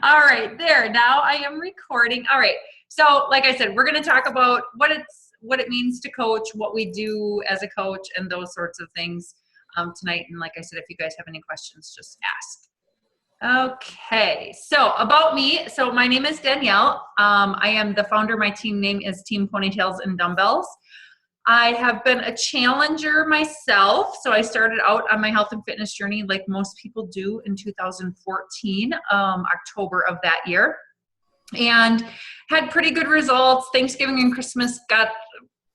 All right, there. Now I am recording. All right. So, like I said, we're going to talk about what it means to coach, what we do as a coach, and those sorts of things tonight. And like I said, if you guys have any questions, just ask. Okay. So about me. So my name is Danielle. I am the founder. My team name is Team Ponytails and Dumbelles. I have been a challenger myself. So I started out on my health and fitness journey like most people do in 2014, October of that year, and had pretty good results. Thanksgiving and Christmas got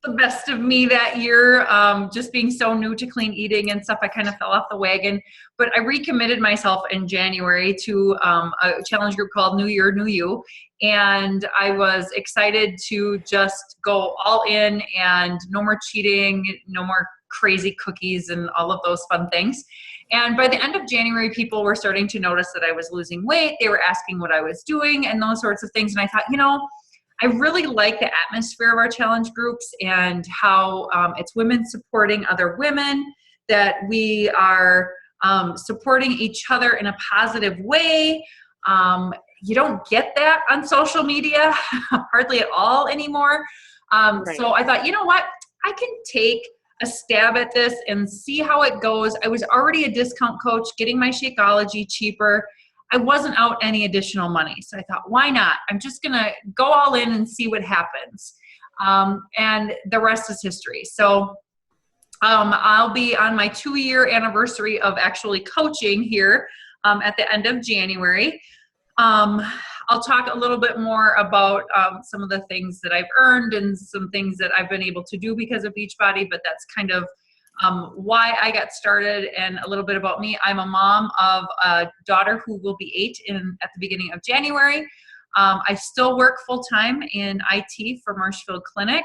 the best of me that year. Just being so new to clean eating and stuff, I kind of fell off the wagon. But I recommitted myself in January to a challenge group called New Year, New You. And I was excited to just go all in and no more cheating, no more crazy cookies and all of those fun things. And by the end of January, people were starting to notice that I was losing weight. They were asking what I was doing and those sorts of things. And I thought, I really like the atmosphere of our challenge groups and how it's women supporting other women, that we are supporting each other in a positive way. You don't get that on social media hardly at all anymore. Right. So I thought, you know what? I can take a stab at this and see how it goes. I was already a discount coach, getting my Shakeology cheaper. I wasn't out any additional money. So I thought, why not? I'm just going to go all in and see what happens. And the rest is history. So I'll be on my 2-year anniversary of actually coaching here at the end of January. I'll talk a little bit more about some of the things that I've earned and some things that I've been able to do because of Beachbody, but that's kind of why I got started and a little bit about me. I'm a mom of a daughter who will be 8 at the beginning of January. I still work full-time in IT for Marshfield Clinic,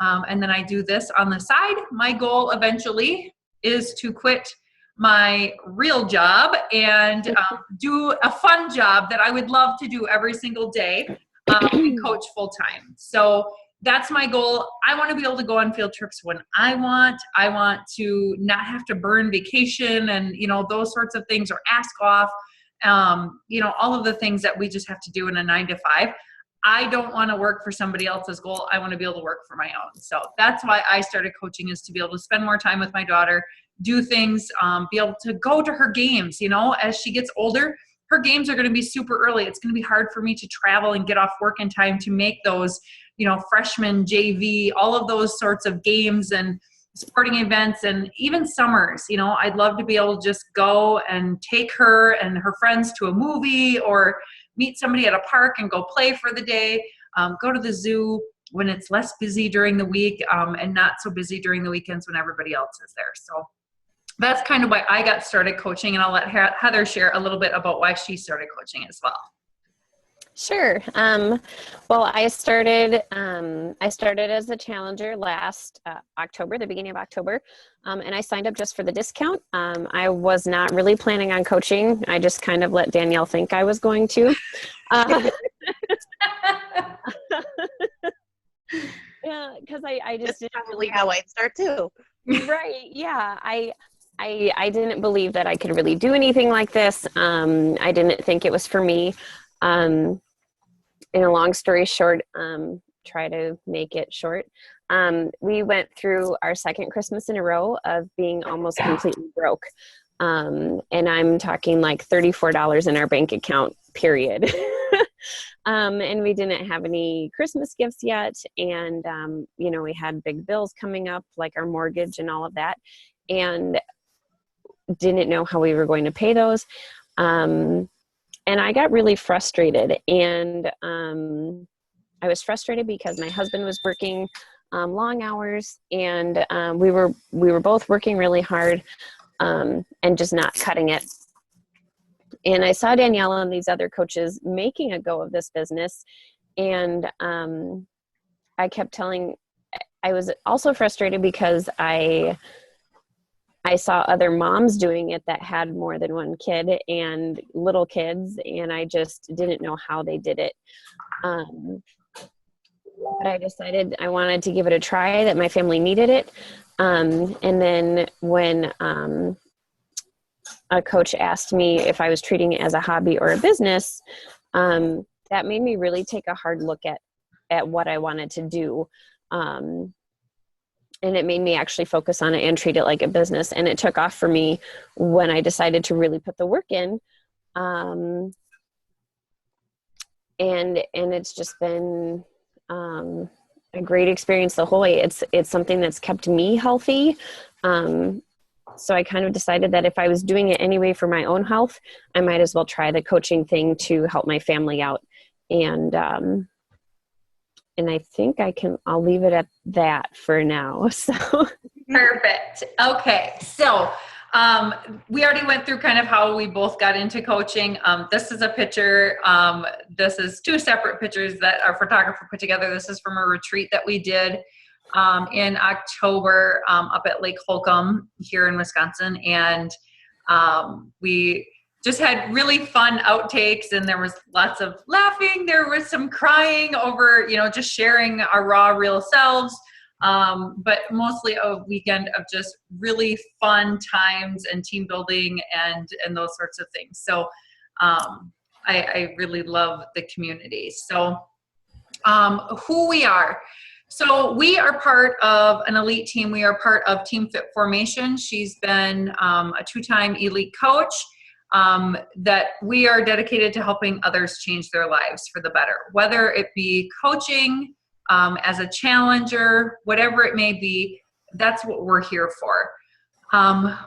and then I do this on the side. My goal eventually is to quit my real job and do a fun job that I would love to do every single day and coach full-time. So that's my goal. I want to be able to go on field trips when I want. I want to not have to burn vacation and, those sorts of things, or ask off, all of the things that we just have to do in a 9-to-5. I don't want to work for somebody else's goal. I want to be able to work for my own. So that's why I started coaching, is to be able to spend more time with my daughter, do things, be able to go to her games. As she gets older, her games are going to be super early. It's going to be hard for me to travel and get off work in time to make those, freshman, JV, all of those sorts of games and sporting events, and even summers. I'd love to be able to just go and take her and her friends to a movie, or meet somebody at a park and go play for the day, go to the zoo when it's less busy during the week, and not so busy during the weekends when everybody else is there. So that's kind of why I got started coaching, and I'll let Heather share a little bit about why she started coaching as well. Sure. Well, I started as a challenger last October, the beginning of October, and I signed up just for the discount. I was not really planning on coaching. I just kind of let Danielle think I was going to. Yeah, because I just That's probably how I'd start too. Right. Yeah. I didn't believe that I could really do anything like this. I didn't think it was for me. In a long story short, try to make it short. We went through our second Christmas in a row of being almost completely broke. And I'm talking like $34 in our bank account, period. And we didn't have any Christmas gifts yet. And, we had big bills coming up, like our mortgage and all of that, and didn't know how we were going to pay those. And I got really frustrated, and I was frustrated because my husband was working long hours, and we were both working really hard and just not cutting it. And I saw Danielle and these other coaches making a go of this business, and I was also frustrated because I saw other moms doing it that had more than one kid and little kids, and I just didn't know how they did it. But I decided I wanted to give it a try, that my family needed it. And then when a coach asked me if I was treating it as a hobby or a business, that made me really take a hard look at what I wanted to do. And it made me actually focus on it and treat it like a business. And it took off for me when I decided to really put the work in. And it's just been a great experience the whole way. It's something that's kept me healthy. So I kind of decided that if I was doing it anyway for my own health, I might as well try the coaching thing to help my family out. And I think I'll leave it at that for now. So Perfect. Okay. So we already went through kind of how we both got into coaching. This is a picture. This is two separate pictures that our photographer put together. This is from a retreat that we did in October up at Lake Holcomb here in Wisconsin. And we just had really fun outtakes, and there was lots of laughing. There was some crying over, just sharing our raw, real selves. But mostly a weekend of just really fun times and team building and those sorts of things. So I really love the community. So who we are. So we are part of an elite team. We are part of Team Fit Formation. She's been a 2-time elite coach. That we are dedicated to helping others change their lives for the better, whether it be coaching, as a challenger, whatever it may be. That's what we're here for.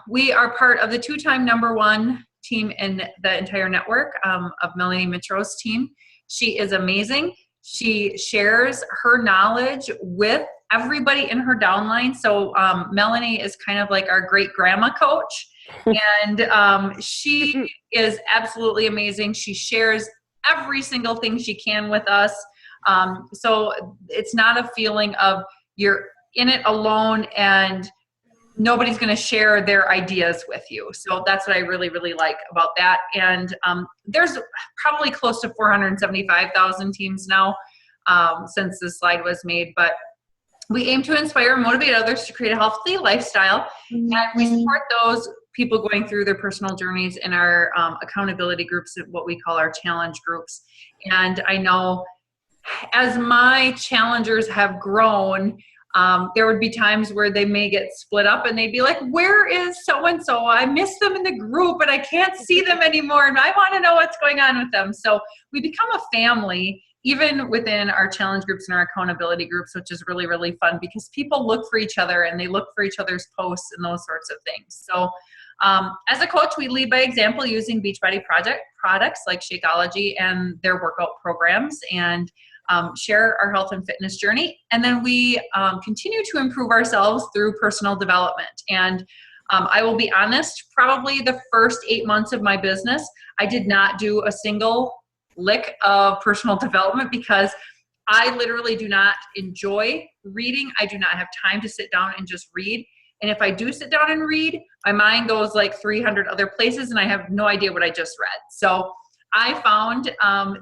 We are part of the 2-time #1 team in the entire network of Melanie Mitro's team. She is amazing. She shares her knowledge with everybody in her downline. So Melanie is kind of like our great grandma coach. And she is absolutely amazing. She shares every single thing she can with us. So it's not a feeling of you're in it alone and nobody's going to share their ideas with you. So that's what I really, really like about that. And there's probably close to 475,000 teams now since this slide was made. But we aim to inspire and motivate others to create a healthy lifestyle. And we support those people going through their personal journeys in our accountability groups, what we call our challenge groups. And I know as my challengers have grown, there would be times where they may get split up and they'd be like, where is so-and-so? I miss them in the group, but I can't see them anymore. And I want to know what's going on with them. So we become a family, even within our challenge groups and our accountability groups, which is really, really fun because people look for each other and they look for each other's posts and those sorts of things. So as a coach, we lead by example using Beachbody products like Shakeology and their workout programs, and share our health and fitness journey. And then we continue to improve ourselves through personal development. And I will be honest, probably the first 8 months of my business, I did not do a single lick of personal development because I literally do not enjoy reading. I do not have time to sit down and just read. And if I do sit down and read, my mind goes like 300 other places and I have no idea what I just read. So I found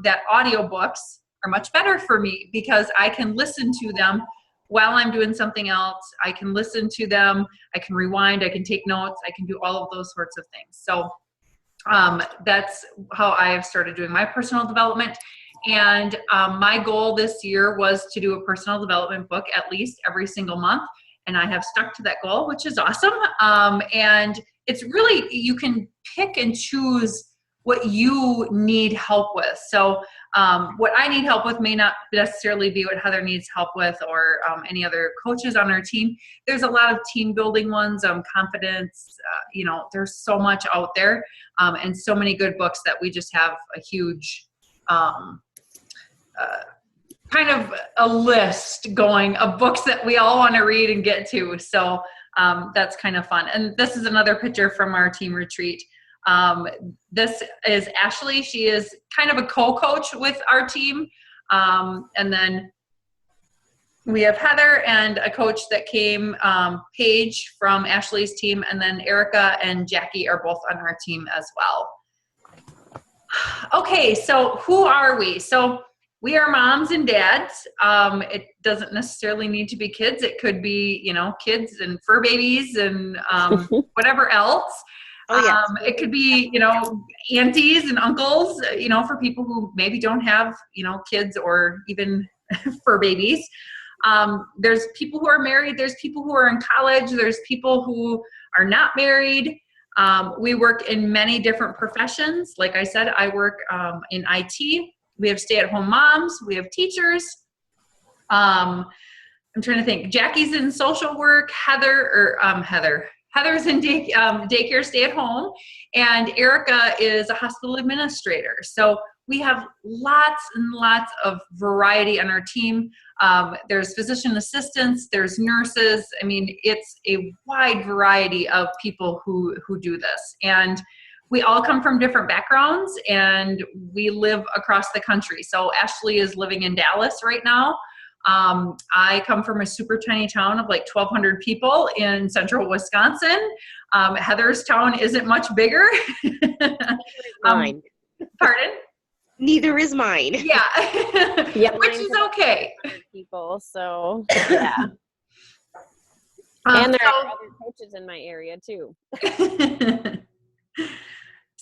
that audiobooks are much better for me because I can listen to them while I'm doing something else. I can listen to them, I can rewind, I can take notes, I can do all of those sorts of things. So that's how I have started doing my personal development. And my goal this year was to do a personal development book at least every single month. And I have stuck to that goal, which is awesome. And it's really, you can pick and choose what you need help with. So what I need help with may not necessarily be what Heather needs help with, or any other coaches on our team. There's a lot of team building ones, confidence, there's so much out there, and so many good books that we just have a huge kind of a list going of books that we all want to read and get to. So that's kind of fun. And this is another picture from our team retreat. This is Ashley. She is kind of a co-coach with our team. And then we have Heather and a coach that came, Paige from Ashley's team. And then Erica and Jackie are both on our team as well. Okay, so who are we? So we are moms and dads. It doesn't necessarily need to be kids. It could be, kids and fur babies and whatever else. Oh, yes. It could be, aunties and uncles, for people who maybe don't have, kids or even fur babies. There's people who are married. There's people who are in college. There's people who are not married. We work in many different professions. Like I said, I work in IT. We have stay-at-home moms. We have teachers. I'm trying to think. Jackie's in social work. Heather's in daycare, stay-at-home, and Erica is a hospital administrator. So we have lots and lots of variety on our team. There's physician assistants, there's nurses. I mean, it's a wide variety of people who do this. And we all come from different backgrounds, and we live across the country. So Ashley is living in Dallas right now. I come from a super tiny town of like 1,200 people in central Wisconsin. Heather's town isn't much bigger. Mine. Pardon? Neither is mine. Yeah. Yeah, Which is okay. People, so yeah. And there are other coaches in my area too.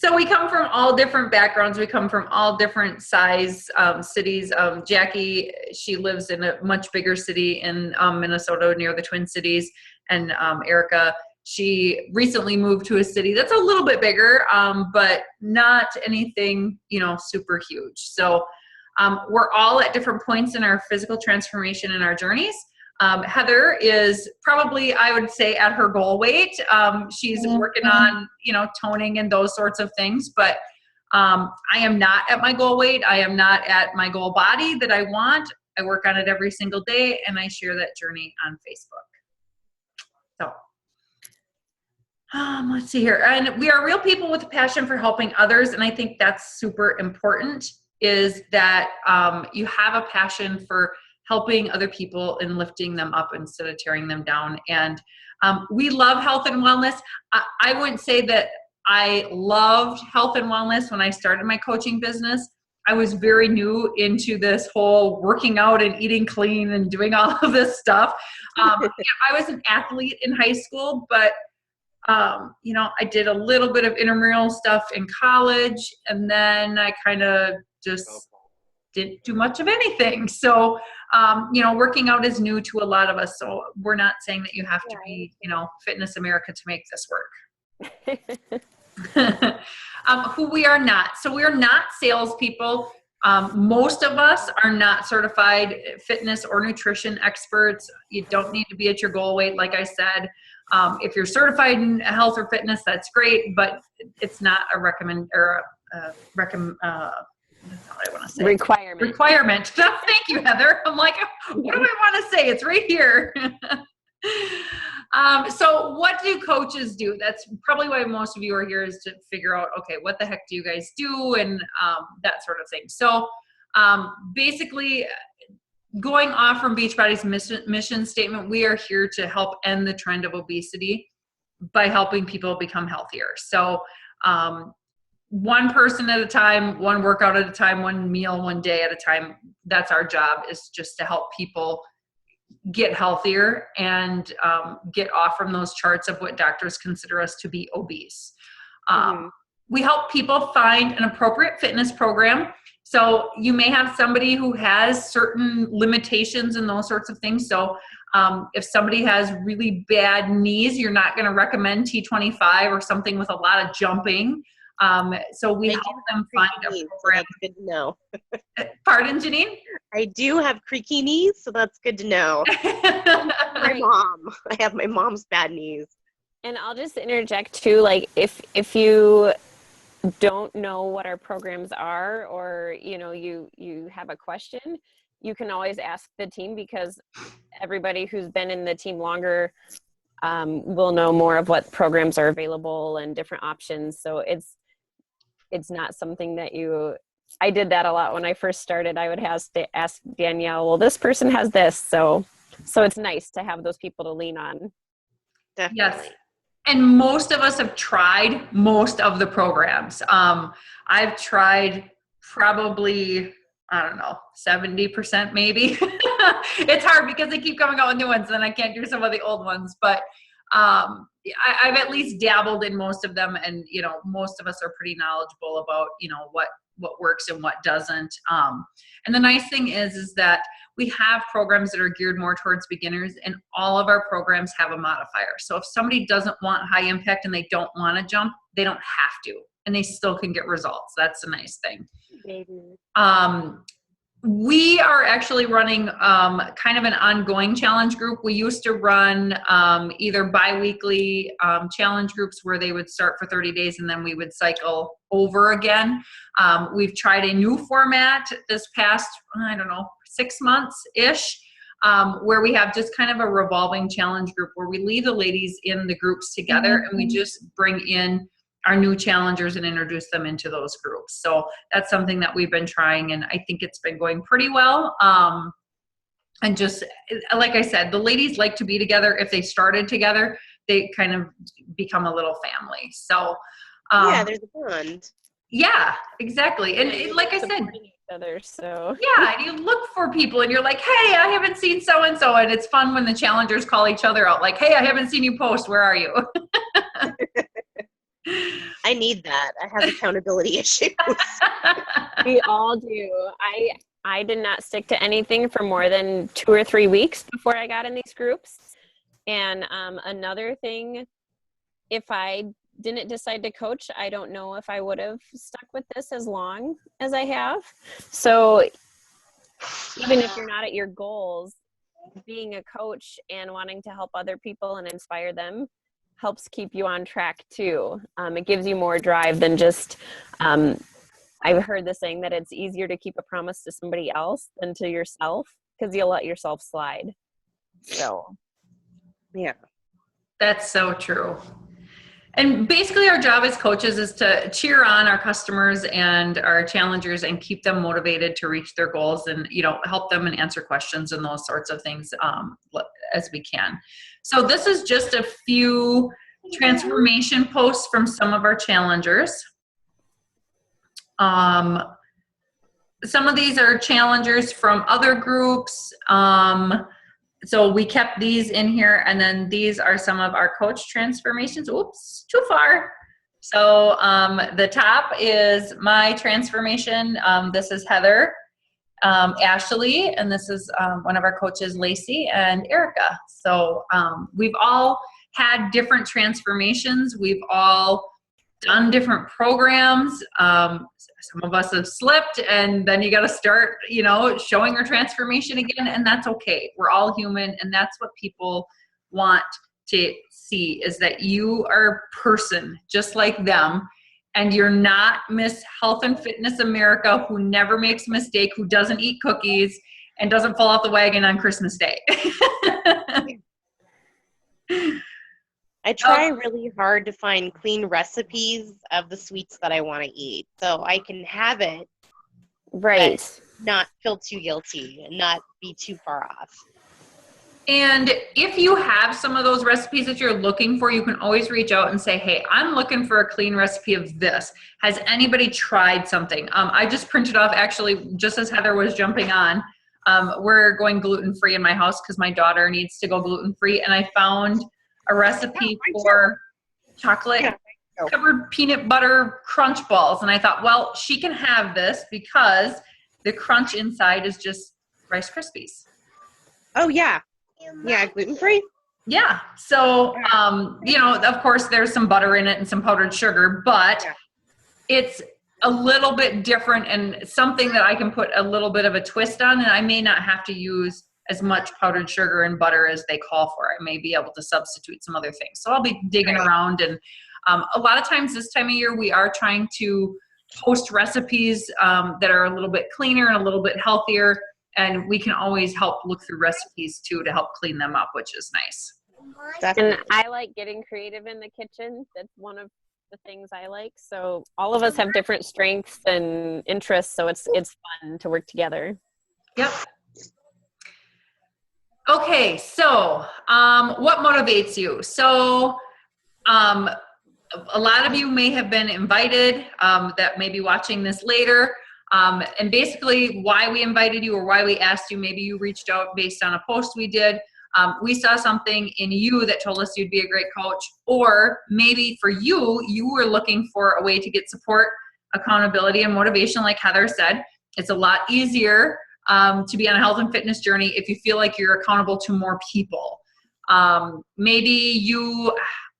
So we come from all different backgrounds. We come from all different size cities. Jackie, she lives in a much bigger city in Minnesota near the Twin Cities. And Erica, she recently moved to a city that's a little bit bigger, but not anything, super huge. So we're all at different points in our physical transformation in our journeys. Heather is probably, I would say, at her goal weight. She's working on, toning and those sorts of things, but I am not at my goal weight. I am not at my goal body that I want. I work on it every single day, and I share that journey on Facebook. So let's see here. And we are real people with a passion for helping others, and I think that's super important, is that you have a passion for helping other people and lifting them up instead of tearing them down. And we love health and wellness. I wouldn't say that I loved health and wellness when I started my coaching business. I was very new into this whole working out and eating clean and doing all of this stuff. I was an athlete in high school, but I did a little bit of intramural stuff in college, and then I kind of just didn't do much of anything. So, working out is new to a lot of us. So we're not saying that you have to be, Fitness America to make this work. Who we are not. So we are not salespeople. Most of us are not certified fitness or nutrition experts. You don't need to be at your goal weight. Like I said, if you're certified in health or fitness, that's great, but it's not a that's all I want to say. Requirement. Thank you, Heather. I'm like, what do I want to say? It's right here. So what do coaches do? That's probably why most of you are here, is to figure out, okay, what the heck do you guys do? And that sort of thing. So basically, going off from Beachbody's mission statement, we are here to help end the trend of obesity by helping people become healthier. So one person at a time, one workout at a time, one meal, one day at a time. That's our job, is just to help people get healthier and get off from those charts of what doctors consider us to be obese. We help people find an appropriate fitness program. So you may have somebody who has certain limitations and those sorts of things. So if somebody has really bad knees, you're not going to recommend T25 or something with a lot of jumping. So we help them find a program. So that's good to know. Pardon, Janine? I do have creaky knees, so that's good to know. My mom. I have my mom's bad knees. And I'll just interject too, like if you don't know what our programs are, or you have a question, you can always ask the team, because everybody who's been in the team longer will know more of what programs are available and different options. So it's not something that I did that a lot when I first started. I would have to ask Danielle, well, this person has this. So it's nice to have those people to lean on. Definitely. Yes. And most of us have tried most of the programs. I've tried probably, 70% maybe. It's hard because they keep coming out with new ones and I can't do some of the old ones. But I've at least dabbled in most of them, and most of us are pretty knowledgeable about what works and what doesn't. And the nice thing is that we have programs that are geared more towards beginners, and all of our programs have a modifier. So if somebody doesn't want high impact and they don't want to jump, they don't have to, and they still can get results. That's a nice thing. We are actually running kind of an ongoing challenge group. We used to run either bi-weekly challenge groups where they would start for 30 days and then we would cycle over again. We've tried a new format this past, 6 months-ish, where we have just kind of a revolving challenge group where we leave the ladies in the groups together and we just bring in our new challengers and introduce them into those groups. So that's something that we've been trying, and I think it's been going pretty well. And just like I said, the ladies like to be together. If they started together, they kind of become a little family. So there's a bond. Yeah, exactly. And like I said, each other, so yeah, and you look for people and you're like, hey, I haven't seen so-and-so. And it's fun when the challengers call each other out like, hey, I haven't seen you post. Where are you? I need that. I have accountability issues. we all do. I did not stick to anything for more than 2 or 3 weeks before I got in these groups. And another thing, if I didn't decide to coach, I don't know if I would have stuck with this as long as I have. So even if you're not at your goals, being a coach and wanting to help other people and inspire them helps keep you on track too. It gives you more drive than just, I've heard the saying that it's easier to keep a promise to somebody else than to yourself because you'll let yourself slide. So, yeah. That's so true. And basically our job as coaches is to cheer on our customers and our challengers and keep them motivated to reach their goals and, help them and answer questions and those sorts of things as we can. So this is just a few transformation posts from some of our challengers. Some of these are challengers from other groups. So we kept these in here, and then these are some of our coach transformations. Oops, too far. So the top is my transformation. This is Heather, Ashley, and this is one of our coaches, Lacey and Erica. So we've all had different transformations. We've all done different programs. Some of us have slipped, and then you got to start, showing your transformation again, and that's okay. We're all human, and that's what people want to see, is that you are a person just like them, and you're not Miss Health and Fitness America who never makes a mistake, who doesn't eat cookies, and doesn't fall off the wagon on Christmas Day. I try really hard to find clean recipes of the sweets that I want to eat so I can have it, right. Not feel too guilty and not be too far off. And if you have some of those recipes that you're looking for, you can always reach out and say, hey, I'm looking for a clean recipe of this. Has anybody tried something? I just printed off, actually, just as Heather was jumping on, we're going gluten-free in my house because my daughter needs to go gluten-free, and I found a recipe for chocolate covered peanut butter crunch balls. And I thought, well, she can have this because the crunch inside is just Rice Krispies. Oh, yeah. Yeah, gluten-free? Yeah. So, of course, there's some butter in it and some powdered sugar, but it's a little bit different and something that I can put a little bit of a twist on, and I may not have to use as much powdered sugar and butter as they call for. I may be able to substitute some other things. So I'll be digging around, and a lot of times this time of year, we are trying to post recipes that are a little bit cleaner and a little bit healthier, and we can always help look through recipes too to help clean them up, which is nice. And I like getting creative in the kitchen. That's one of the things I like. So all of us have different strengths and interests, so it's fun to work together. Yep. Okay, so what motivates you? So a lot of you may have been invited that may be watching this later. And basically why we invited you or why we asked you, maybe you reached out based on a post we did. We saw something in you that told us you'd be a great coach, or maybe for you, you were looking for a way to get support, accountability, and motivation. Like Heather said, it's a lot easier to be on a health and fitness journey if you feel like you're accountable to more people. Maybe you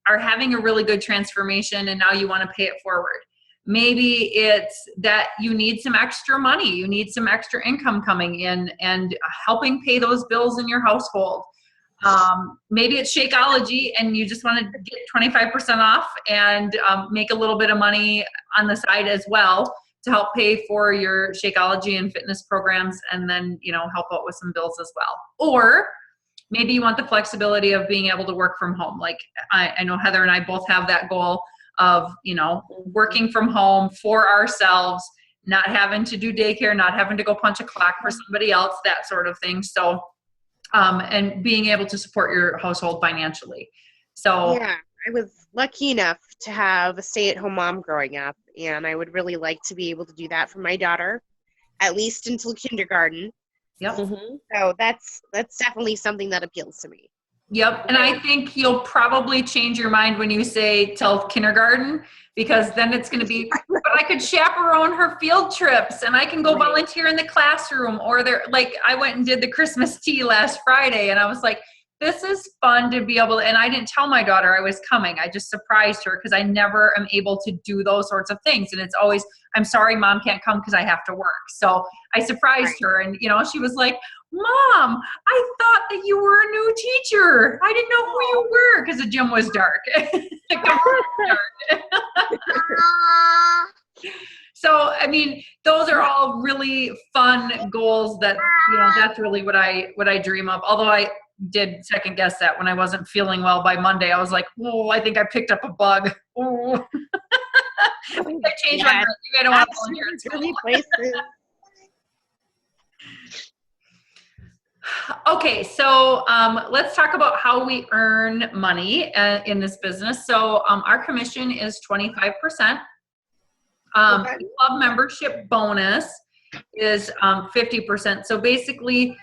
are having a really good transformation and now you want to pay it forward. Maybe it's that you need some extra money, you need some extra income coming in and helping pay those bills in your household. Maybe it's Shakeology and you just want to get 25% off and make a little bit of money on the side as well to help pay for your Shakeology and fitness programs, and then, help out with some bills as well. Or maybe you want the flexibility of being able to work from home. Like I know Heather and I both have that goal of, working from home for ourselves, not having to do daycare, not having to go punch a clock for somebody else, that sort of thing. So, and being able to support your household financially. So yeah, I was lucky enough to have a stay-at-home mom growing up, and I would really like to be able to do that for my daughter, at least until kindergarten. Yep. Mm-hmm. So that's definitely something that appeals to me. Yep. And I think you'll probably change your mind when you say till kindergarten, because then it's going to be, but I could chaperone her field trips and I can go volunteer in the classroom, or I went and did the Christmas tea last Friday and I was like, this is fun to be able to, and I didn't tell my daughter I was coming. I just surprised her because I never am able to do those sorts of things. And it's always, I'm sorry, Mom can't come because I have to work. So I surprised her and, she was like, Mom, I thought that you were a new teacher. I didn't know who you were because the gym was dark. So, those are all really fun goals that, that's really what I dream of. Although I did second guess that when I wasn't feeling well by Monday, I was like, oh, I think I picked up a bug. Oh. I changed my mind. I don't want to volunteer in school. Places. Okay, so let's talk about how we earn money in this business. So our commission is 25%. Club membership bonus is 50%. So basically,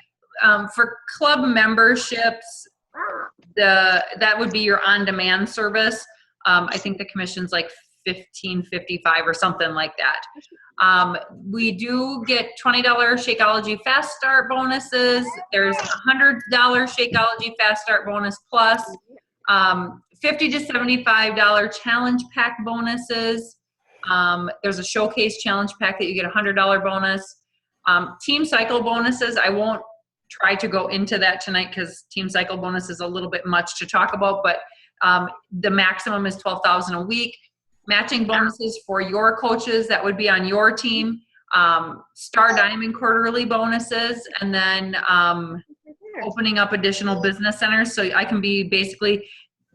for club memberships, that would be your on-demand service. I think the commission's like $15.55 or something like that. We do get $20 Shakeology Fast Start bonuses. There's $100 Shakeology Fast Start bonus plus $50 to $75 challenge pack bonuses. There's a showcase challenge pack that you get a $100 bonus. Team cycle bonuses, I won't try to go into that tonight because team cycle bonus is a little bit much to talk about, but the maximum is $12,000 a week. Matching bonuses for your coaches that would be on your team, Star Diamond quarterly bonuses, and then opening up additional business centers. So I can be basically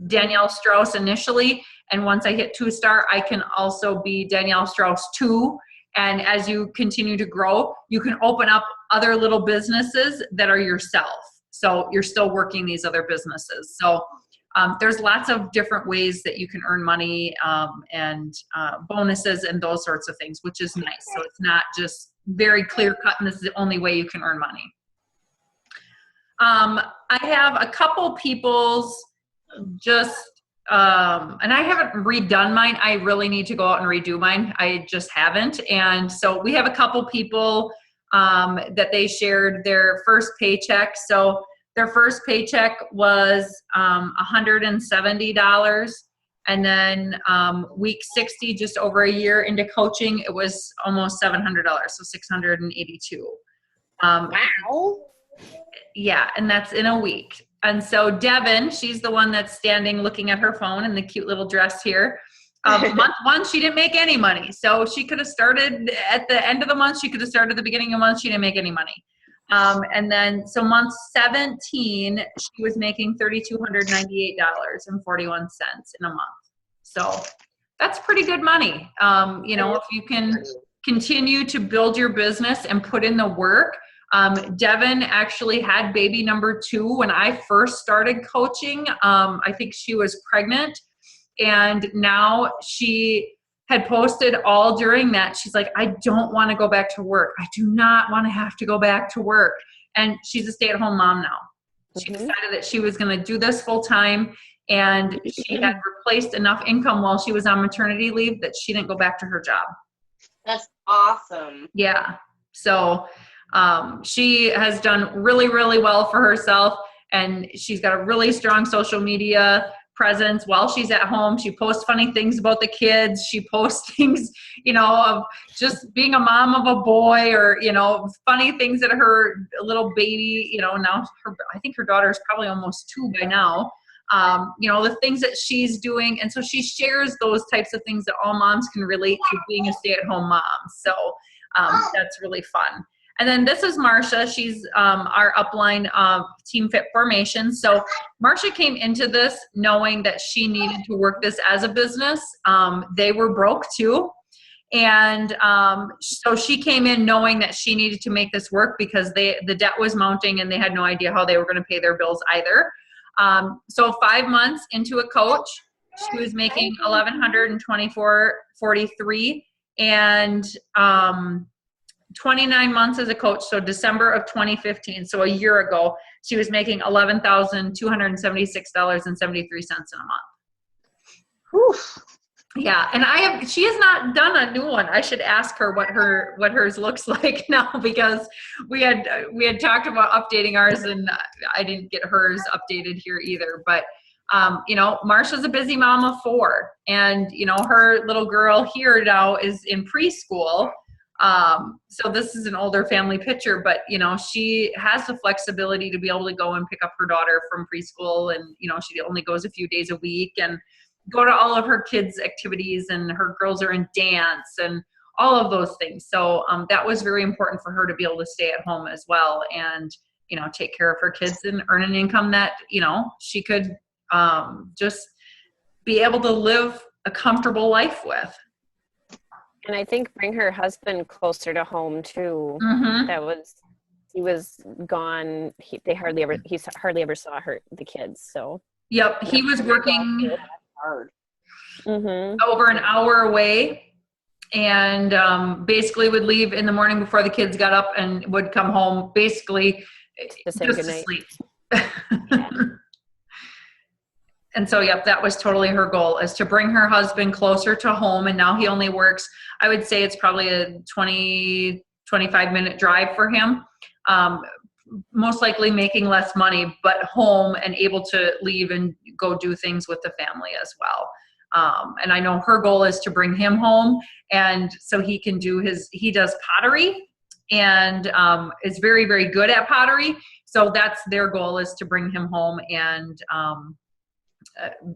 Danielle Strauss initially, and once I hit 2-star, I can also be Danielle Strauss 2. And as you continue to grow, you can open up other little businesses that are yourself. So you're still working these other businesses. So there's lots of different ways that you can earn money and bonuses and those sorts of things, which is nice. So it's not just very clear cut and this is the only way you can earn money. I have a couple people's just, and I haven't redone mine. I really need to go out and redo mine. I just haven't. And so we have a couple people that they shared their first paycheck. So their first paycheck was $170. And then week 60, just over a year into coaching, it was almost $700. So $682. Wow. Yeah, and that's in a week. And so Devin, she's the one that's standing looking at her phone in the cute little dress here. Month 1, she didn't make any money. So she could have started at the end of the month. She could have started at the beginning of the month. She didn't make any money. And then, so month 17, she was making $3,298.41 in a month. So that's pretty good money. If you can continue to build your business and put in the work. Devin actually had baby number 2 when I first started coaching. I think she was pregnant, and now she had posted all during that. She's like, I don't want to go back to work. I do not want to have to go back to work. And she's a stay-at-home mom now. She decided that she was going to do this full time, and she had replaced enough income while she was on maternity leave that she didn't go back to her job. That's awesome. Yeah. So she has done really, really well for herself, and she's got a really strong social media presence while she's at home. She posts funny things about the kids. She posts things, of just being a mom of a boy, or, funny things that her little baby, now I think her daughter is probably almost 2 by now. The things that she's doing. And so she shares those types of things that all moms can relate to being a stay-at-home mom. So that's really fun. And then this is Marsha. She's our upline Team Fit formation. So Marsha came into this knowing that she needed to work this as a business. They were broke too. And so she came in knowing that she needed to make this work because the debt was mounting and they had no idea how they were going to pay their bills either. So 5 months into a coach, she was making $1,124.43, and 29 months as a coach. So December of 2015. So a year ago, she was making $11,276.73 in a month. Whew. Yeah. And she has not done a new one. I should ask her what hers looks like now, because we had talked about updating ours, and I didn't get hers updated here either. But, Marsha's a busy mom of 4, and, her little girl here now is in preschool. So this is an older family picture, but, she has the flexibility to be able to go and pick up her daughter from preschool, and, she only goes a few days a week, and go to all of her kids' activities, and her girls are in dance and all of those things. So that was very important for her to be able to stay at home as well, and, take care of her kids and earn an income that, she could just be able to live a comfortable life with. And I think bring her husband closer to home too. Mm-hmm. He was gone. He hardly ever saw the kids. So yep, he was working hard. over an hour away, and basically would leave in the morning before the kids got up, and would come home basically to say just goodnight. to sleep. And so, yep, that was totally her goal, is to bring her husband closer to home. And now he only works, I would say it's probably a 20, 25-minute drive for him. Most likely making less money, but home and able to leave and go do things with the family as well. And I know her goal is to bring him home, and so he can he does pottery, and is very, very good at pottery. So that's their goal, is to bring him home, and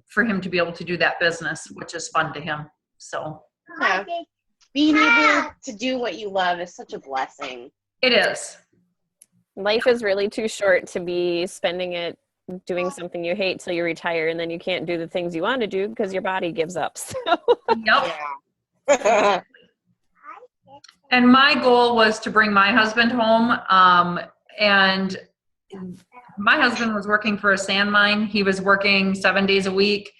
for him to be able to do that business, which is fun to him. So yeah. Being able to do what you love is such a blessing. It is. Life is really too short to be spending it doing something you hate till you retire, and then you can't do the things you want to do because your body gives up. So. Yep. Yeah. And my goal was to bring my husband home. And my husband was working for a sand mine. He was working 7 days a week.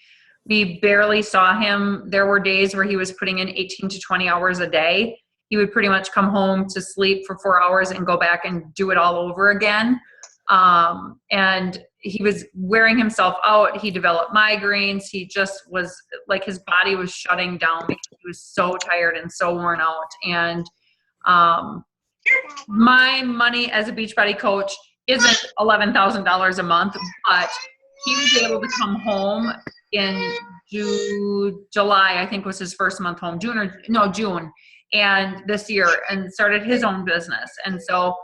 We barely saw him. There were days where he was putting in 18 to 20 hours a day. He would pretty much come home to sleep for 4 hours and go back and do it all over again. And he was wearing himself out. He developed migraines. He just was like, his body was shutting down because he was so tired and so worn out. And my money as a Beachbody coach isn't $11,000 a month, but he was able to come home in July, I think was his first month home, June, and this year, and started his own business. And so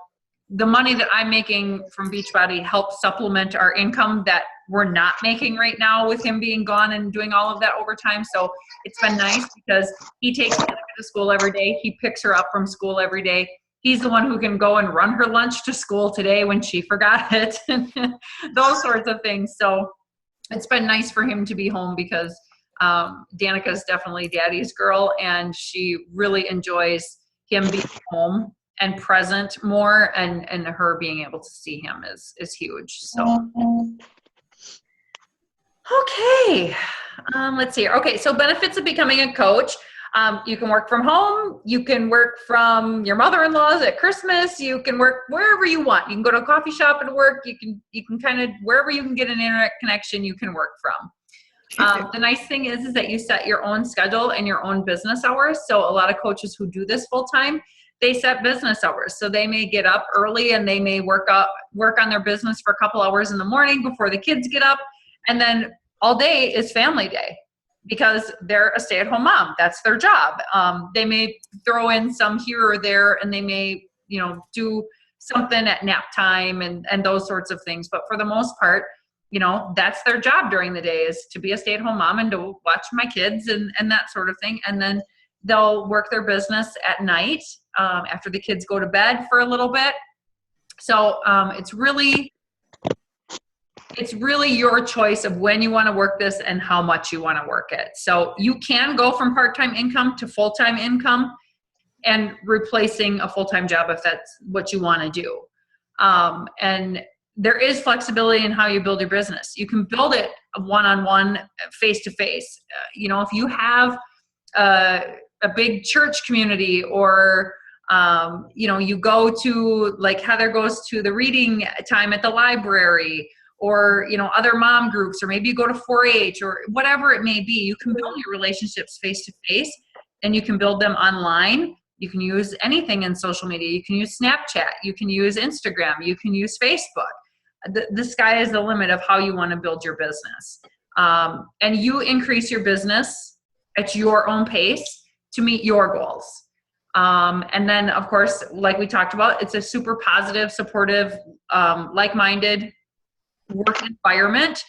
the money that I'm making from Beachbody helps supplement our income that we're not making right now with him being gone and doing all of that overtime. So it's been nice because he takes her to school every day. He picks her up from school every day. He's the one who can go and run her lunch to school today when she forgot it, those sorts of things. So it's been nice for him to be home because Danica is definitely daddy's girl, and she really enjoys him being home and present more, and her being able to see him is huge. So, okay. Let's see. Okay. So benefits of becoming a coach. You can work from home. You can work from your mother-in-law's at Christmas. You can work wherever you want. You can go to a coffee shop and work. You can kind of, wherever you can get an internet connection, you can work from. The nice thing is that you set your own schedule and your own business hours. So a lot of coaches who do this full time, they set business hours. So they may get up early and they may work on their business for a couple hours in the morning before the kids get up. And then all day is family day because they're a stay-at-home mom. That's their job. They may throw in some here or there, and they may, do something at nap time and those sorts of things. But for the most part, that's their job during the day, is to be a stay-at-home mom and to watch my kids and that sort of thing. And then they'll work their business at night after the kids go to bed for a little bit. So it's really your choice of when you want to work this and how much you want to work it. So you can go from part-time income to full-time income and replacing a full-time job if that's what you want to do. And there is flexibility in how you build your business. You can build it one-on-one, face-to-face. If you have a big church community, or you go to, like Heather goes to the reading time at the library, or other mom groups, or maybe you go to 4-H or whatever it may be. You can build your relationships face-to-face, and you can build them online. You can use anything in social media. You can use Snapchat. You can use Instagram. You can use Facebook. The sky is the limit of how you want to build your business. And you increase your business at your own pace to meet your goals. And then, of course, like we talked about, it's a super positive, supportive, like-minded work environment.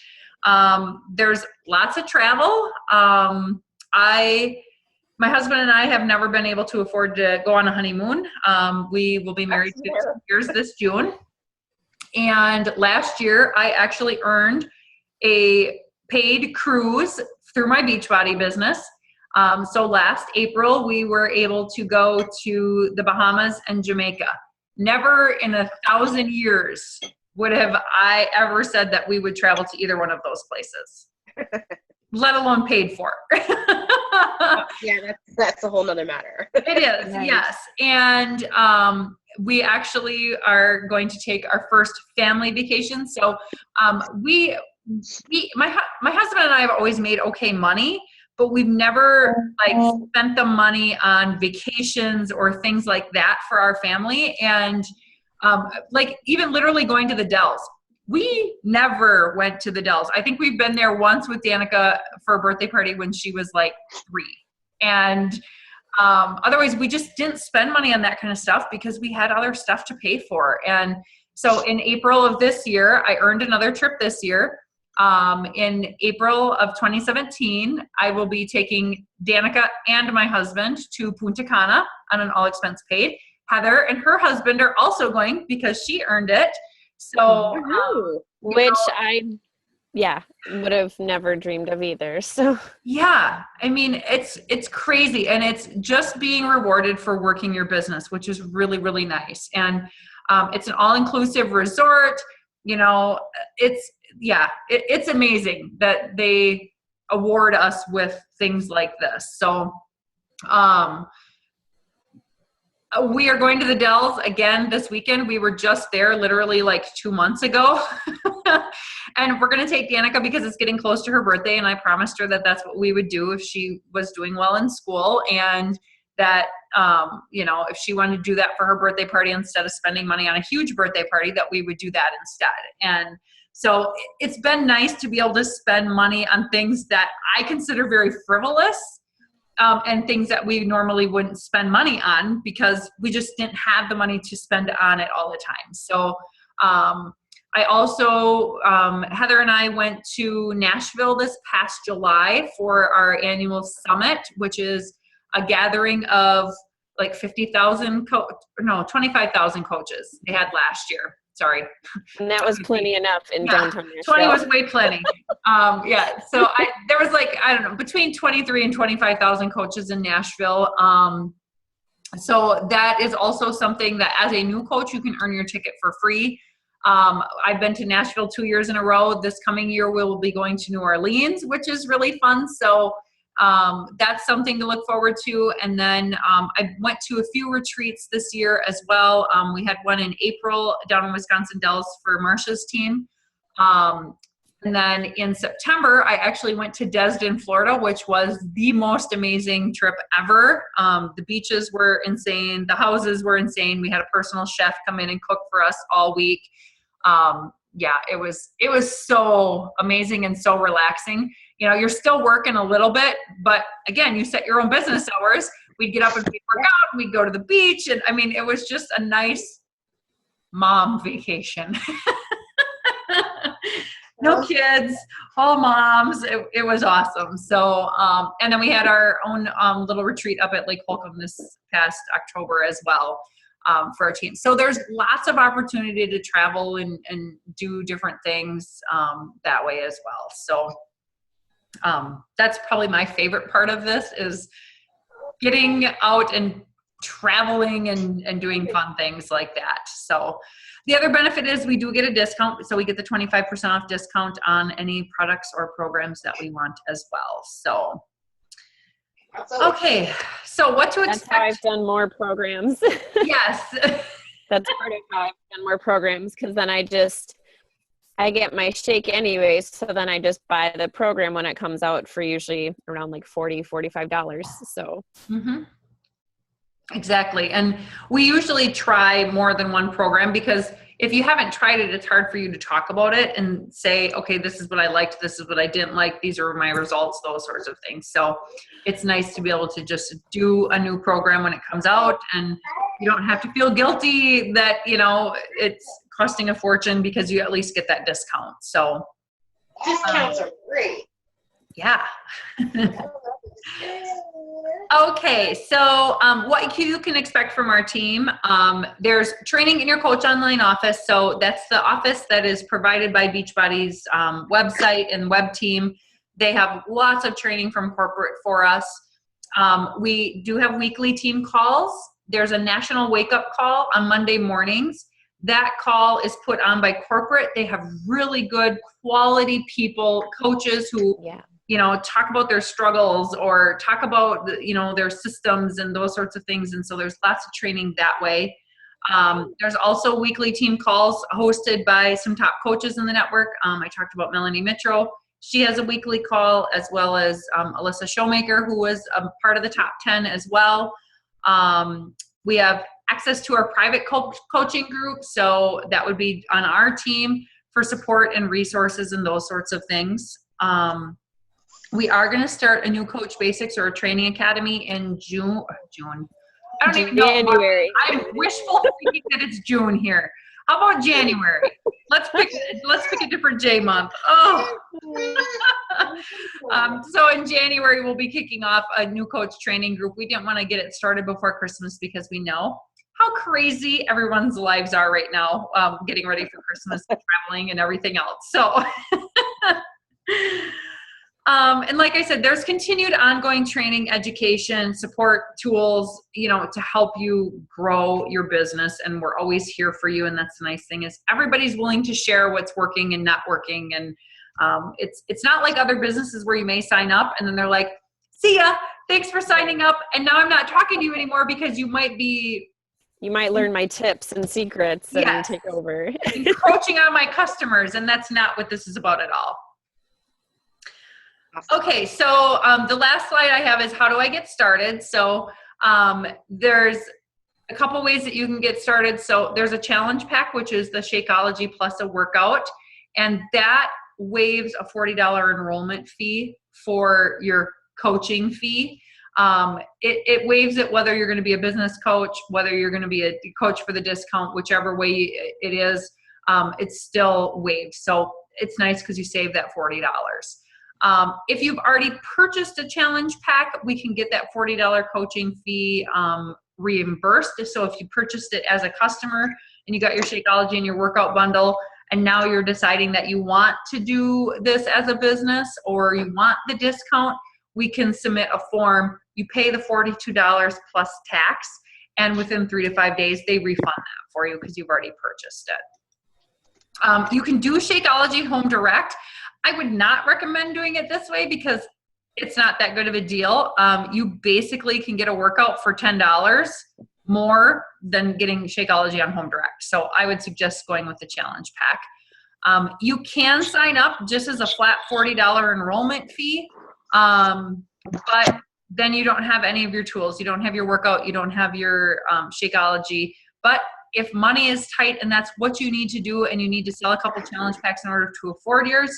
There's lots of travel. My husband and I have never been able to afford to go on a honeymoon. We will be married 15 years this June. And last year, I actually earned a paid cruise through my Beachbody business. So last April, we were able to go to the Bahamas and Jamaica. Never in 1,000 years would have I ever said that we would travel to either one of those places, let alone paid for. Yeah, that's a whole nother matter. It is, nice. Yes. And we actually are going to take our first family vacation. So my husband and I have always made okay money, but we've never spent the money on vacations or things like that for our family. And even literally going to the Dells. We never went to the Dells. I think we've been there once with Danica for a birthday party when she was like 3. And otherwise, we just didn't spend money on that kind of stuff because we had other stuff to pay for. And so in April of this year, I earned another trip this year. In April of 2017, I will be taking Danica and my husband to Punta Cana on an all expense paid. Heather and her husband are also going because she earned it. So, I would have never dreamed of either. So yeah, I mean, it's crazy, and it's just being rewarded for working your business, which is really, really nice. And it's an all-inclusive resort. It's amazing that they award us with things like this. So, we are going to the Dells again this weekend. We were just there literally like 2 months ago. And we're going to take Danica because it's getting close to her birthday. And I promised her that that's what we would do if she was doing well in school. And that, if she wanted to do that for her birthday party instead of spending money on a huge birthday party, that we would do that instead. And so it's been nice to be able to spend money on things that I consider very frivolous. And things that we normally wouldn't spend money on because we just didn't have the money to spend on it all the time. So I also, Heather and I went to Nashville this past July for our annual summit, which is a gathering of like 25,000 coaches they had last year. Sorry. And that was plenty enough in downtown Nashville. 20 was way plenty. So there was between 23 and 25,000 coaches in Nashville. So that is also something that as a new coach, you can earn your ticket for free. I've been to Nashville 2 years in a row. This coming year, we'll be going to New Orleans, which is really fun. So That's something to look forward to. And then I went to a few retreats this year as well. We had one in April down in Wisconsin Dells for Marsha's team. And then in September, I actually went to Destin, Florida, which was the most amazing trip ever. The beaches were insane. The houses were insane. We had a personal chef come in and cook for us all week. Yeah, it was so amazing and so relaxing. You know, you're still working a little bit, but again, you set your own business hours. We'd get up and we'd work out, we'd go to the beach. And I mean, it was just a nice mom vacation. No kids, all moms. It was awesome. So, and then we had our own little retreat up at Lake Holcomb this past October as well for our team. So there's lots of opportunity to travel and do different things that way as well. So that's probably my favorite part of this is getting out and traveling and doing fun things like that. So the other benefit is we do get a discount. So we get the 25% off discount on any products or programs that we want as well. So, okay. So what to expect? That's how I've done more programs. Yes. That's part of how I've done more programs. Cause then I get my shake anyways. So then I just buy the program when it comes out for usually around like $40, $45. So. Mm-hmm. Exactly. And we usually try more than one program because if you haven't tried it, it's hard for you to talk about it and say, okay, this is what I liked. This is what I didn't like. These are my results, those sorts of things. So it's nice to be able to just do a new program when it comes out and you don't have to feel guilty that, you know, it's costing a fortune because you at least get that discount. So discounts are great. Yeah. Okay, so what you can expect from our team, there's training in your Coach Online office. So that's the office that is provided by Beachbody's website and web team. They have lots of training from corporate for us. We do have weekly team calls. There's a national wake-up call on Monday mornings. That call is put on by corporate. They have really good quality people, coaches who you know, talk about their struggles or talk about, you know, their systems and those sorts of things. And so there's lots of training that way. There's also weekly team calls hosted by some top coaches in the network. I talked about Melanie Mitchell. She has a weekly call, as well as Alyssa Showmaker, who was a part of the top 10 as well. We have access to our private coaching group. So that would be on our team for support and resources and those sorts of things. We are going to start a new Coach Basics or a training academy in June. I don't even know. January. I'm wishful thinking that it's June here. How about January? Let's pick a different J month. Oh. So in January, we'll be kicking off a new coach training group. We didn't want to get it started before Christmas because we know how crazy everyone's lives are right now, getting ready for Christmas and traveling and everything else. So and like I said, there's continued ongoing training, education, support tools, you know, to help you grow your business. And we're always here for you. And that's the nice thing is everybody's willing to share what's working and not working. And it's not like other businesses where you may sign up and then they're like, see ya, thanks for signing up. And now I'm not talking to you anymore because you might learn my tips and secrets and take over. Encroaching on my customers. And that's not what this is about at all. Okay, so the last slide I have is how do I get started? So there's a couple ways that you can get started. So there's a challenge pack, which is the Shakeology plus a workout, and that waives a $40 enrollment fee for your coaching fee. It waives it whether you're going to be a business coach, whether you're going to be a coach for the discount, whichever way it is, it's still waived. So it's nice because you save that $40. If you've already purchased a challenge pack, we can get that $40 coaching fee reimbursed. So if you purchased it as a customer and you got your Shakeology and your workout bundle, and now you're deciding that you want to do this as a business or you want the discount, we can submit a form. You pay the $42 plus tax, and within 3 to 5 days, they refund that for you because you've already purchased it. You can do Shakeology Home Direct. I would not recommend doing it this way because it's not that good of a deal. You basically can get a workout for $10 more than getting Shakeology on Home Direct. So I would suggest going with the challenge pack. You can sign up just as a flat $40 enrollment fee, but then you don't have any of your tools. You don't have your workout. You don't have your Shakeology. But if money is tight and that's what you need to do, and you need to sell a couple challenge packs in order to afford yours,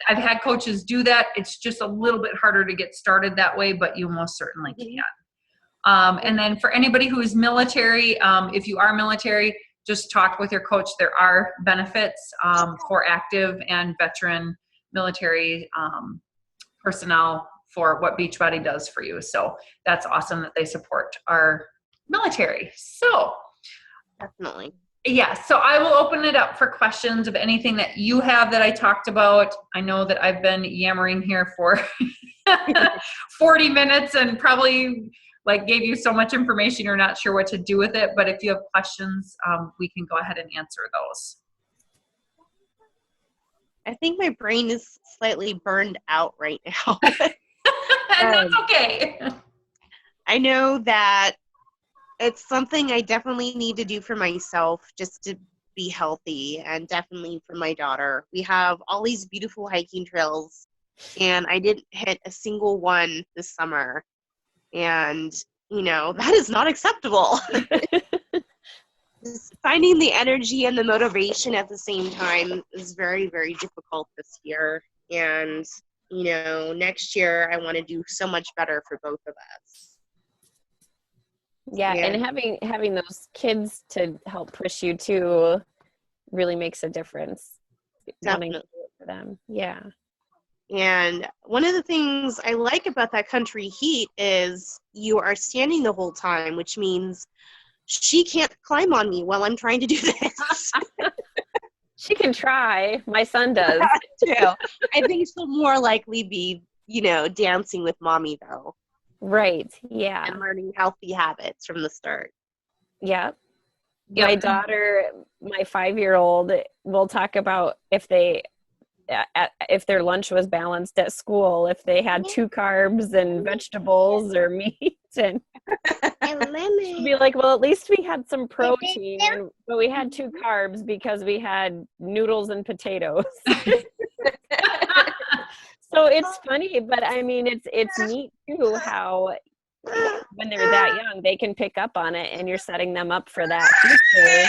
I've had coaches do that. It's just a little bit harder to get started that way, but you most certainly can. And then for anybody who is military, if you are military, just talk with your coach. There are benefits for active and veteran military personnel for what Beachbody does for you. So that's awesome that they support our military. So Definitely. yeah, so I will open it up for questions of anything that you have that I talked about. I know that I've been yammering here for 40 minutes and probably like gave you so much information you're not sure what to do with it. But if you have questions, we can go ahead and answer those. I think my brain is slightly burned out right now. And that's okay. I know that it's something I definitely need to do for myself just to be healthy, and definitely for my daughter. We have all these beautiful hiking trails, and I didn't hit a single one this summer. And, that is not acceptable. Just finding the energy and the motivation at the same time is very, very difficult this year. And, next year I want to do so much better for both of us. Yeah, and having those kids to help push you too really makes a difference. Definitely. Wanting to do it for them. Yeah. And one of the things I like about that country heat is you are standing the whole time, which means she can't climb on me while I'm trying to do this. She can try. My son does. Too. I think she'll more likely be, dancing with mommy though. Right. Yeah. And learning healthy habits from the start. Yeah. Yep. My daughter, my 5-year-old, will talk about if their lunch was balanced at school, if they had 2 carbs and vegetables or meat, and she'll be like, well, at least we had some protein, but we had 2 carbs because we had noodles and potatoes. So it's funny, but I mean, it's neat too how when they're that young, they can pick up on it, and you're setting them up for that future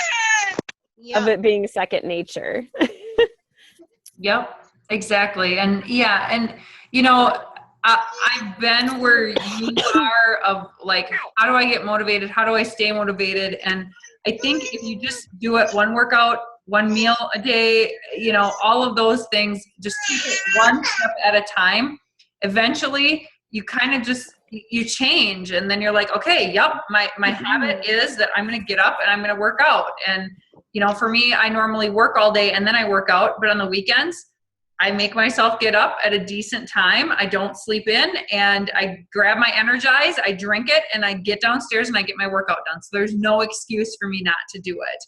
of it being second nature. Yep, exactly. And yeah, and I've been where you are of like, how do I get motivated? How do I stay motivated? And I think if you just do it one workout, one meal a day, all of those things, just take it one step at a time. Eventually you kind of you change, and then you're like, okay, yep, my habit is that I'm going to get up and I'm going to work out. And for me, I normally work all day and then I work out, but on the weekends, I make myself get up at a decent time. I don't sleep in, and I grab my Energize, I drink it, and I get downstairs and I get my workout done. So there's no excuse for me not to do it.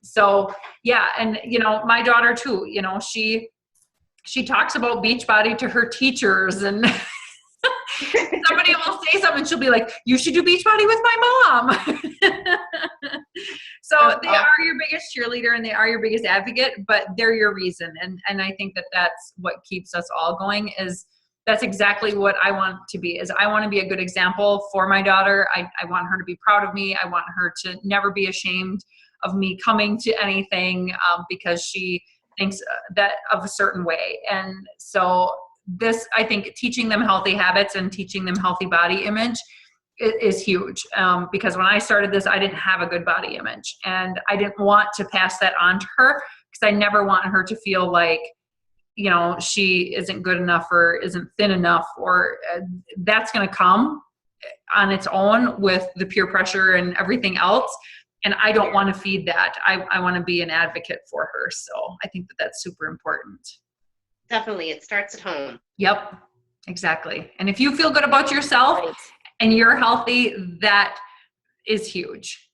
So yeah. And, my daughter too, she talks about Beachbody to her teachers, and somebody will say something, she'll be like, you should do Beachbody with my mom. So they are your biggest cheerleader and they are your biggest advocate, but they're your reason. And I think that that's what keeps us all going. That's exactly what I want to be. I want to be a good example for my daughter. I want her to be proud of me. I want her to never be ashamed of me coming to anything because she thinks that of a certain way. And so I think teaching them healthy habits and teaching them healthy body image is huge. Because when I started this, I didn't have a good body image, and I didn't want to pass that on to her because I never want her to feel like, she isn't good enough or isn't thin enough, or that's going to come on its own with the peer pressure and everything else. And I don't want to feed that. I want to be an advocate for her. So I think that that's super important. Definitely. It starts at home. Yep, exactly. And if you feel good about yourself and you're healthy, that is huge.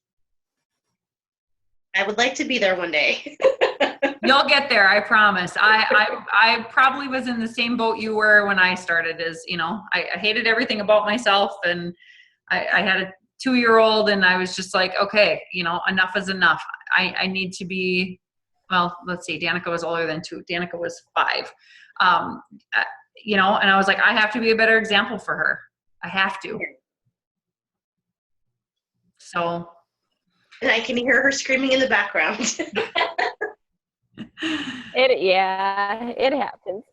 I would like to be there one day. You'll get there, I promise. I probably was in the same boat you were when I started. I hated everything about myself, and I had a 2-year-old, and I was just like, okay, enough is enough. I need to be. Well, let's see. Danica was older than 2. Danica was 5. And I was like, I have to be a better example for her. I have to. So. And I can hear her screaming in the background. It happens.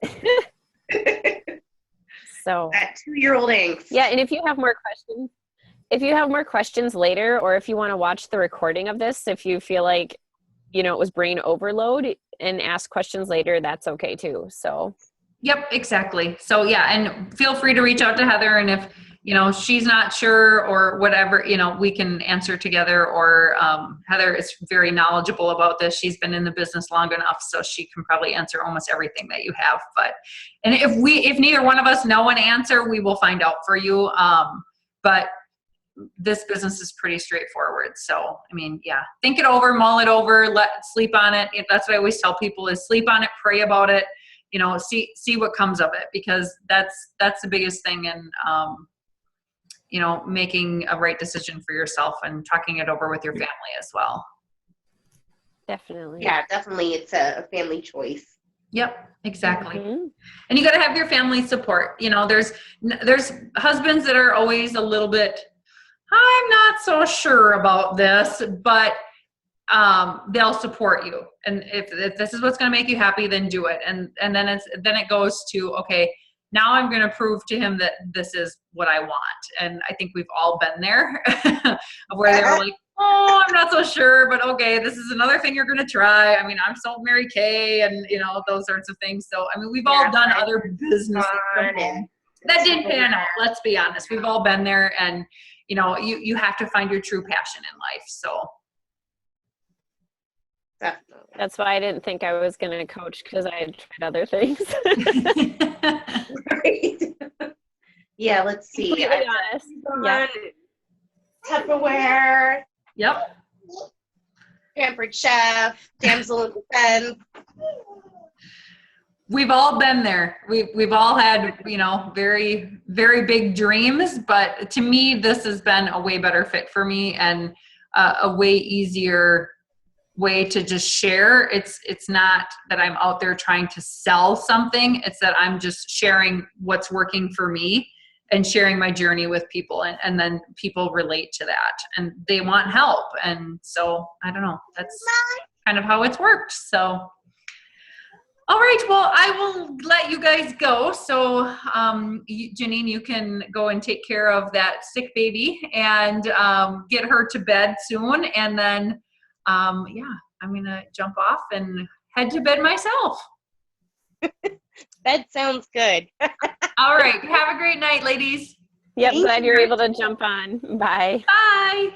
So that 2-year-old angst. Yeah, and if you have more questions later, or if you want to watch the recording of this, if you feel like, it was brain overload, and ask questions later, that's okay too. So. Yep, exactly. So yeah, and feel free to reach out to Heather, and if she's not sure or whatever, we can answer together, or Heather is very knowledgeable about this. She's been in the business long enough, so she can probably answer almost everything that you have. And if neither one of us know an answer, we will find out for you. But this business is pretty straightforward. So, yeah, think it over, mull it over, sleep on it. That's what I always tell people, is sleep on it, pray about it, see what comes of it, because that's the biggest thing. And, making a right decision for yourself and talking it over with your family as well. Definitely. Yeah, definitely. It's a family choice. Yep, exactly. Mm-hmm. And you got to have your family support. There's husbands that are always a little bit, I'm not so sure about this, but they'll support you. And if this is what's going to make you happy, then do it. And then it goes to, okay, now I'm going to prove to him that this is what I want. And I think we've all been there where they were like, oh, I'm not so sure, but okay, this is another thing you're going to try. I'm so Mary Kay, and those sorts of things. So, we've all done other businesses that didn't pan out. Let's be honest. We've all been there, and you have to find your true passion in life. So. Definitely. That's why I didn't think I was going to coach, because I had tried other things. Right. Yeah, let's see. Yeah. Tupperware. Yep. Pampered Chef. Damsel in Defense. We've all been there. We've all had, very, very big dreams, but to me, this has been a way better fit for me, and a way easier way to just share. It's not that I'm out there trying to sell something. It's that I'm just sharing what's working for me and sharing my journey with people, and then people relate to that and they want help. And so I don't know, that's kind of how it's worked. So, all right, well, I will let you guys go. So Janine, you can go and take care of that sick baby and get her to bed soon. And then I'm going to jump off and head to bed myself. That sounds good. All right. Have a great night, ladies. Yep. Glad you're able to jump on. Bye. Bye.